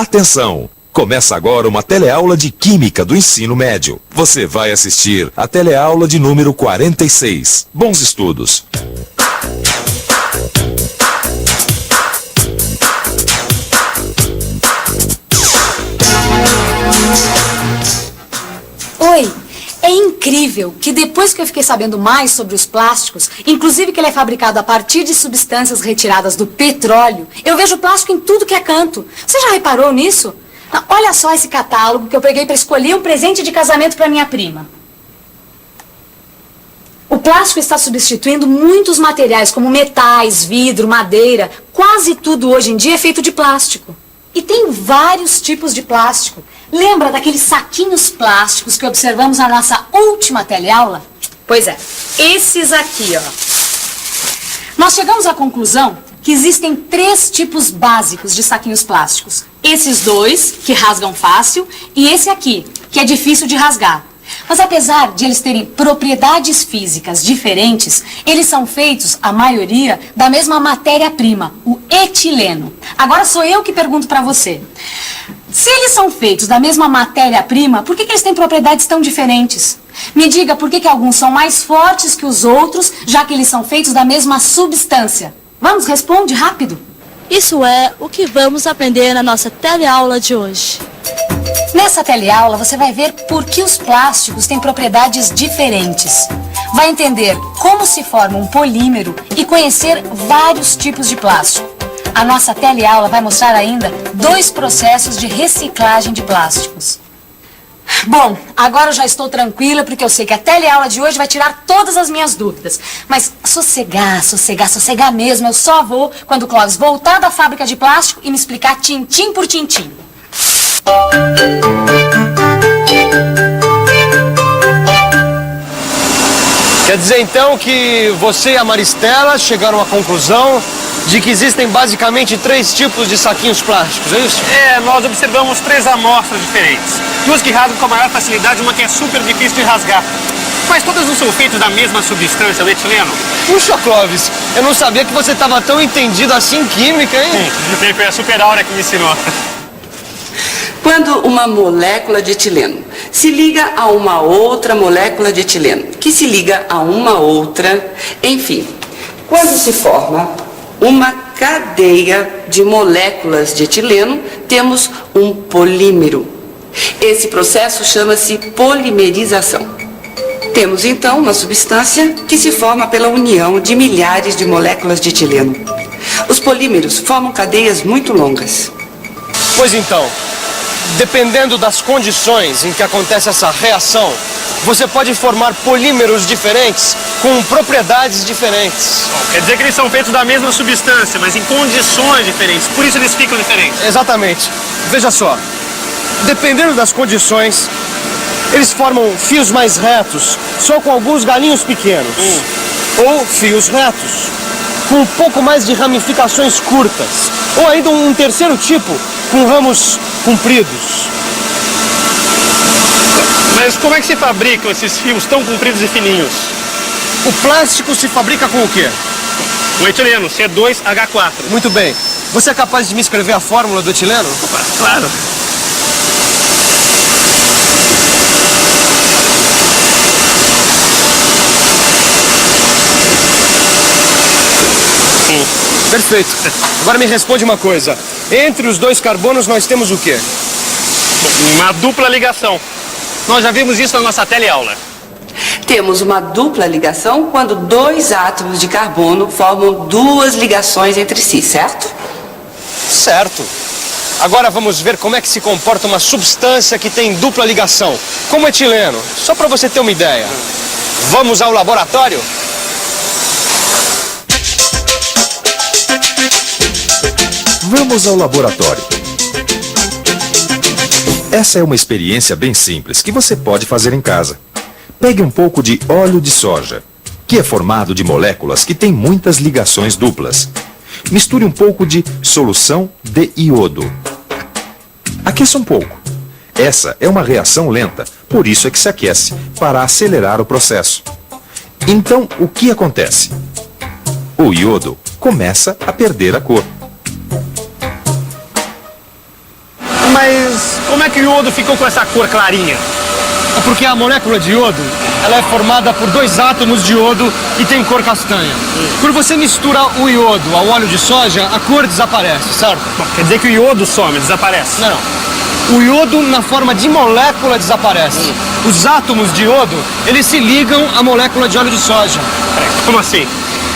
Atenção! Começa agora uma teleaula de Química do Ensino Médio. Você vai assistir a teleaula de número 46. Bons estudos! Oi! É incrível que depois que eu fiquei sabendo mais sobre os plásticos, inclusive que ele é fabricado a partir de substâncias retiradas do petróleo, eu vejo plástico em tudo que é canto. Você já reparou nisso? Não, olha só esse catálogo que eu peguei para escolher um presente de casamento para minha prima. O plástico está substituindo muitos materiais como metais, vidro, madeira. Quase tudo hoje em dia é feito de plástico. E tem vários tipos de plástico. Lembra daqueles saquinhos plásticos que observamos na nossa última teleaula? Pois é, esses aqui, ó. Nós chegamos à conclusão que existem 3 tipos básicos de saquinhos plásticos. Esses 2, que rasgam fácil, e esse aqui, que é difícil de rasgar. Mas apesar de eles terem propriedades físicas diferentes, eles são feitos, a maioria, da mesma matéria-prima, o etileno. Agora sou eu que pergunto para você. Se eles são feitos da mesma matéria-prima, por que eles têm propriedades tão diferentes? Me diga por que alguns são mais fortes que os outros, já que eles são feitos da mesma substância. Vamos, responde rápido. Isso é o que vamos aprender na nossa teleaula de hoje. Nessa teleaula você vai ver por que os plásticos têm propriedades diferentes. Vai entender como se forma um polímero e conhecer vários tipos de plástico. A nossa teleaula vai mostrar ainda 2 processos de reciclagem de plásticos. Bom, agora eu já estou tranquila porque eu sei que a teleaula de hoje vai tirar todas as minhas dúvidas. Mas sossegar mesmo, eu só vou quando o Clóvis voltar da fábrica de plástico e me explicar tintim por tintim. Quer dizer então que você e a Maristela chegaram à conclusão de que existem basicamente 3 tipos de saquinhos plásticos, é isso? Nós observamos 3 amostras diferentes. 2 que rasgam com a maior facilidade e uma que é super difícil de rasgar. Mas todas não são feitas da mesma substância, o etileno. Puxa, Clóvis, eu não sabia que você estava tão entendido assim em química, hein? Foi a Super Aura que me ensinou. Quando uma molécula de etileno se liga a uma outra molécula de etileno, que se liga a uma outra, enfim, quando se forma uma cadeia de moléculas de etileno, temos um polímero. Esse processo chama-se polimerização. Temos então uma substância que se forma pela união de milhares de moléculas de etileno. Os polímeros formam cadeias muito longas. Pois então, dependendo das condições em que acontece essa reação, você pode formar polímeros diferentes com propriedades diferentes. Quer dizer que eles são feitos da mesma substância, mas em condições diferentes. Por isso eles ficam diferentes. Exatamente. Veja só, dependendo das condições, eles formam fios mais retos, só com alguns galinhos pequenos. Ou fios retos, com um pouco mais de ramificações curtas. Ou ainda um terceiro tipo, com ramos compridos. Mas como é que se fabricam esses fios tão compridos e fininhos? O plástico se fabrica com o quê? O etileno, C2H4. Muito bem. Você é capaz de me escrever a fórmula do etileno? Opa, claro. Perfeito. Agora me responde uma coisa. Entre os 2 carbonos nós temos o quê? Uma dupla ligação. Nós já vimos isso na nossa teleaula. Temos uma dupla ligação quando 2 átomos de carbono formam 2 ligações entre si, certo? Certo. Agora vamos ver como é que se comporta uma substância que tem dupla ligação, como etileno. Só para você ter uma ideia. Vamos ao laboratório? Vamos ao laboratório. Essa é uma experiência bem simples que você pode fazer em casa. Pegue um pouco de óleo de soja, que é formado de moléculas que têm muitas ligações duplas. Misture um pouco de solução de iodo. Aqueça um pouco. Essa é uma reação lenta, por isso é que se aquece, para acelerar o processo. Então, o que acontece? O iodo começa a perder a cor. Mas como é que o iodo ficou com essa cor clarinha? É porque a molécula de iodo, ela é formada por 2 átomos de iodo e tem cor castanha. Quando você mistura o iodo ao óleo de soja, a cor desaparece, certo? Bom, quer dizer que o iodo some, desaparece? Não. O iodo, na forma de molécula, desaparece. Os átomos de iodo, eles se ligam à molécula de óleo de soja. Peraí, como assim?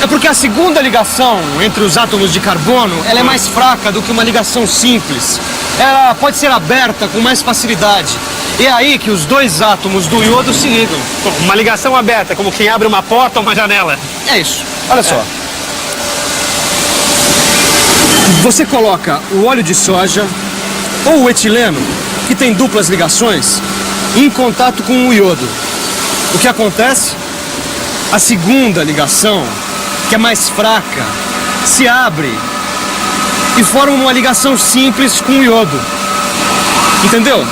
É porque a segunda ligação entre os átomos de carbono, ela é mais fraca do que uma ligação simples. Ela pode ser aberta com mais facilidade. E é aí que os 2 átomos do iodo se ligam. Bom, uma ligação aberta, como quem abre uma porta ou uma janela. É isso. Olha só. Você coloca o óleo de soja ou o etileno, que tem duplas ligações, em contato com o iodo. O que acontece? A segunda ligação, que é mais fraca, se abre e forma uma ligação simples com o iodo. Entendeu?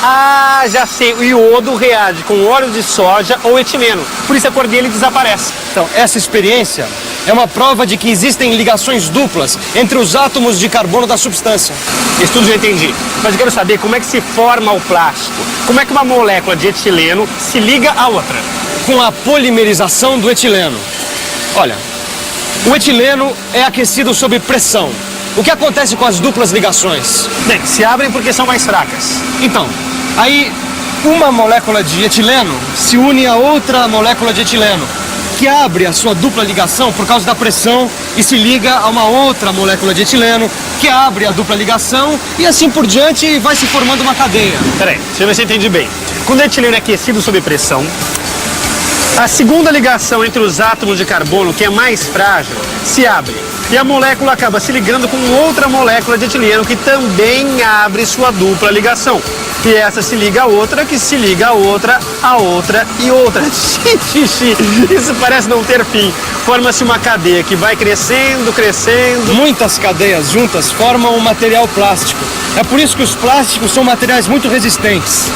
Ah, já sei. O iodo reage com óleo de soja ou etileno. Por isso a cor dele desaparece. Então, essa experiência é uma prova de que existem ligações duplas entre os átomos de carbono da substância. Isso tudo já entendi. Mas eu quero saber como é que se forma o plástico. Como é que uma molécula de etileno se liga à outra? Com a polimerização do etileno. Olha, o etileno é aquecido sob pressão. O que acontece com as duplas ligações? Bem, se abrem porque são mais fracas. Então, aí uma molécula de etileno se une a outra molécula de etileno, que abre a sua dupla ligação por causa da pressão e se liga a uma outra molécula de etileno, que abre a dupla ligação e assim por diante e vai se formando uma cadeia. Peraí, deixa eu ver se eu entendi bem. Quando o etileno é aquecido sob pressão, a segunda ligação entre os átomos de carbono, que é mais frágil, se abre. E a molécula acaba se ligando com outra molécula de etileno que também abre sua dupla ligação. E essa se liga a outra, que se liga a outra e outra. Isso parece não ter fim. Forma-se uma cadeia que vai crescendo, crescendo. Muitas cadeias juntas formam um material plástico. É por isso que os plásticos são materiais muito resistentes.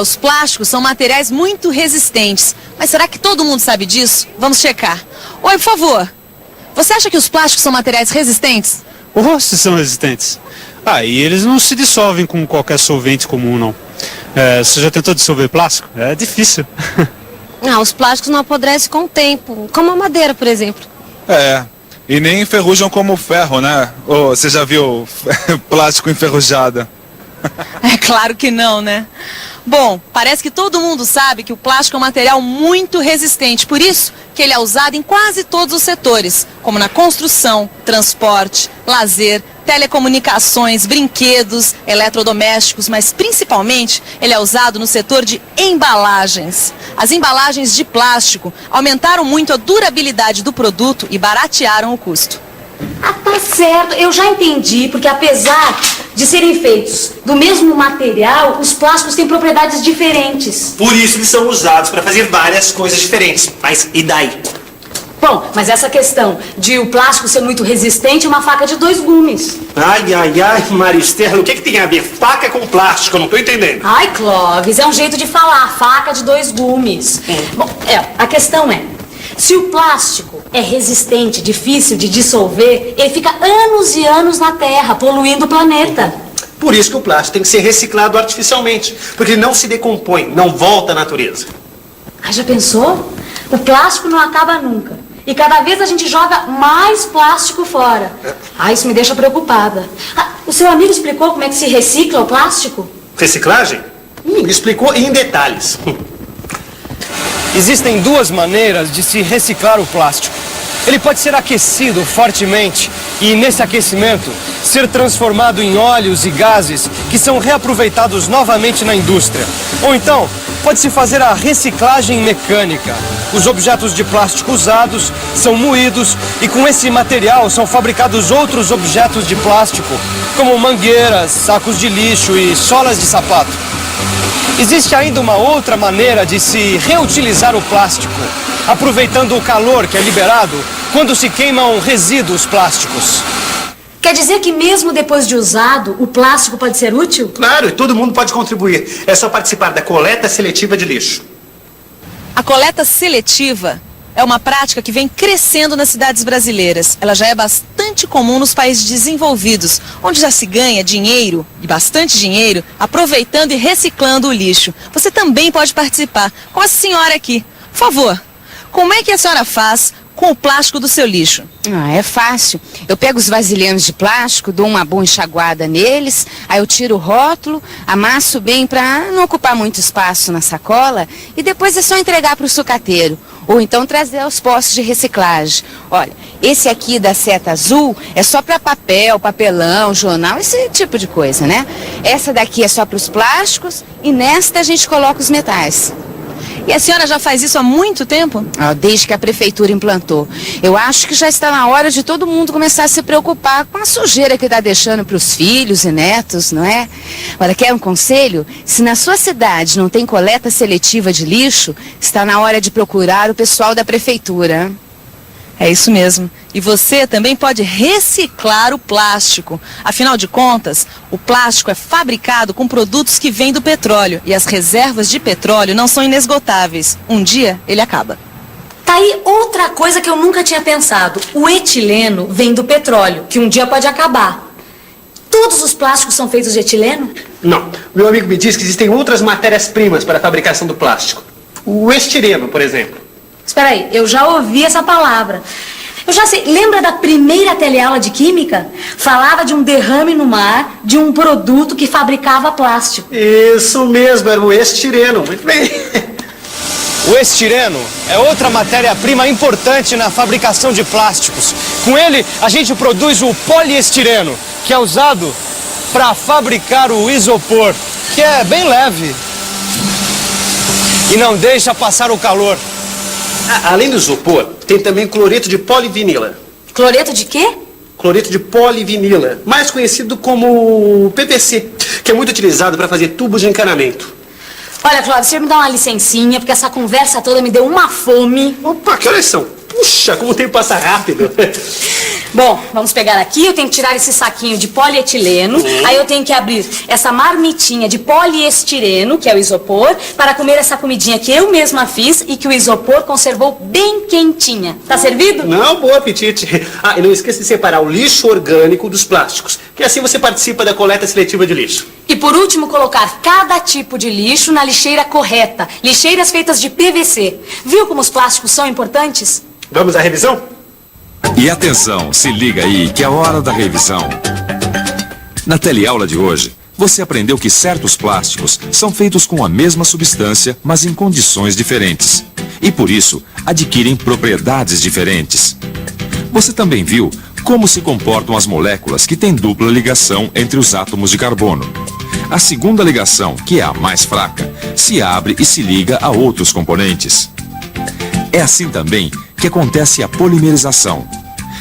Os plásticos são materiais muito resistentes. Mas será que todo mundo sabe disso? Vamos checar. Oi, por favor. Você acha que os plásticos são materiais resistentes? Se são resistentes. E eles não se dissolvem com qualquer solvente comum, não. Você já tentou dissolver plástico? É difícil. Os plásticos não apodrecem com o tempo, como a madeira, por exemplo. E nem enferrujam como o ferro, né? Ou você já viu plástico enferrujado? É claro que não, né? Bom, parece que todo mundo sabe que o plástico é um material muito resistente, por isso que ele é usado em quase todos os setores, como na construção, transporte, lazer, telecomunicações, brinquedos, eletrodomésticos, mas principalmente ele é usado no setor de embalagens. As embalagens de plástico aumentaram muito a durabilidade do produto e baratearam o custo. Tá certo, eu já entendi, porque apesar de serem feitos do mesmo material, os plásticos têm propriedades diferentes. Por isso eles são usados para fazer várias coisas diferentes. Mas e daí? Bom, mas essa questão de o plástico ser muito resistente é uma faca de 2 gumes. Ai, Maria Estela, o que tem a ver faca com plástico? Eu não tô entendendo. Ai, Clóvis, é um jeito de falar, faca de 2 gumes. Bom, a questão é, se o plástico é resistente, difícil de dissolver, ele fica anos e anos na Terra, poluindo o planeta. Por isso que o plástico tem que ser reciclado artificialmente, porque ele não se decompõe, não volta à natureza. Já pensou? O plástico não acaba nunca. E cada vez a gente joga mais plástico fora. Isso me deixa preocupada. O seu amigo explicou como é que se recicla o plástico? Reciclagem? Explicou em detalhes. Existem 2 maneiras de se reciclar o plástico. Ele pode ser aquecido fortemente e, nesse aquecimento, ser transformado em óleos e gases que são reaproveitados novamente na indústria. Ou então, pode-se fazer a reciclagem mecânica. Os objetos de plástico usados são moídos e com esse material são fabricados outros objetos de plástico, como mangueiras, sacos de lixo e solas de sapato. Existe ainda uma outra maneira de se reutilizar o plástico, aproveitando o calor que é liberado quando se queimam resíduos plásticos. Quer dizer que mesmo depois de usado, o plástico pode ser útil? Claro, e todo mundo pode contribuir. É só participar da coleta seletiva de lixo. A coleta seletiva é uma prática que vem crescendo nas cidades brasileiras. Ela já é bastante comum nos países desenvolvidos, onde já se ganha dinheiro, e bastante dinheiro, aproveitando e reciclando o lixo. Você também pode participar, com essa senhora aqui. Por favor, como é que a senhora faz com o plástico do seu lixo? É fácil. Eu pego os vasilhames de plástico, dou uma boa enxaguada neles, aí eu tiro o rótulo, amasso bem para não ocupar muito espaço na sacola e depois é só entregar para o sucateiro. Ou então trazer aos postos de reciclagem. Olha, esse aqui da seta azul é só para papel, papelão, jornal, esse tipo de coisa, né? Essa daqui é só para os plásticos e nesta a gente coloca os metais. E a senhora já faz isso há muito tempo? Desde que a prefeitura implantou. Eu acho que já está na hora de todo mundo começar a se preocupar com a sujeira que está deixando para os filhos e netos, não é? Olha, quer um conselho? Se na sua cidade não tem coleta seletiva de lixo, está na hora de procurar o pessoal da prefeitura. É isso mesmo. E você também pode reciclar o plástico. Afinal de contas, o plástico é fabricado com produtos que vêm do petróleo. E as reservas de petróleo não são inesgotáveis. Um dia, ele acaba. Tá aí outra coisa que eu nunca tinha pensado. O etileno vem do petróleo, que um dia pode acabar. Todos os plásticos são feitos de etileno? Não. Meu amigo me diz que existem outras matérias-primas para a fabricação do plástico. O estireno, por exemplo. Espera aí, eu já ouvi essa palavra. Eu já sei, lembra da primeira teleaula de química? Falava de um derrame no mar de um produto que fabricava plástico. Isso mesmo, era o estireno. Muito bem. O estireno é outra matéria-prima importante na fabricação de plásticos. Com ele, a gente produz o poliestireno, que é usado para fabricar o isopor, que é bem leve e não deixa passar o calor. Além do isopor, tem também cloreto de polivinila. Cloreto de quê? Cloreto de polivinila, mais conhecido como PVC, que é muito utilizado para fazer tubos de encanamento. Olha, Cláudio, você me dá uma licencinha, porque essa conversa toda me deu uma fome. Opa, que horas são? Puxa, como o tempo passa rápido. Bom, vamos pegar aqui, eu tenho que tirar esse saquinho de polietileno, aí eu tenho que abrir essa marmitinha de poliestireno, que é o isopor, para comer essa comidinha que eu mesma fiz e que o isopor conservou bem quentinha. Tá servido? Não, bom apetite. E não esqueça de separar o lixo orgânico dos plásticos, que assim você participa da coleta seletiva de lixo. E por último, colocar cada tipo de lixo na lixeira correta, lixeiras feitas de PVC. Viu como os plásticos são importantes? Vamos à revisão? E atenção, se liga aí que é a hora da revisão. Na teleaula de hoje, você aprendeu que certos plásticos são feitos com a mesma substância, mas em condições diferentes. E por isso, adquirem propriedades diferentes. Você também viu como se comportam as moléculas que têm dupla ligação entre os átomos de carbono. A segunda ligação, que é a mais fraca, se abre e se liga a outros componentes. É assim também que acontece a polimerização.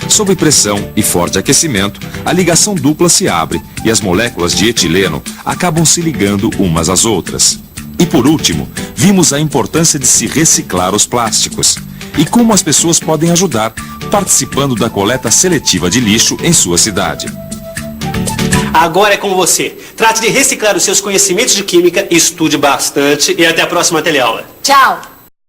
Sob pressão e forte aquecimento, a ligação dupla se abre e as moléculas de etileno acabam se ligando umas às outras. E por último, vimos a importância de se reciclar os plásticos e como as pessoas podem ajudar participando da coleta seletiva de lixo em sua cidade. Agora é com você. Trate de reciclar os seus conhecimentos de química, estude bastante e até a próxima teleaula. Tchau!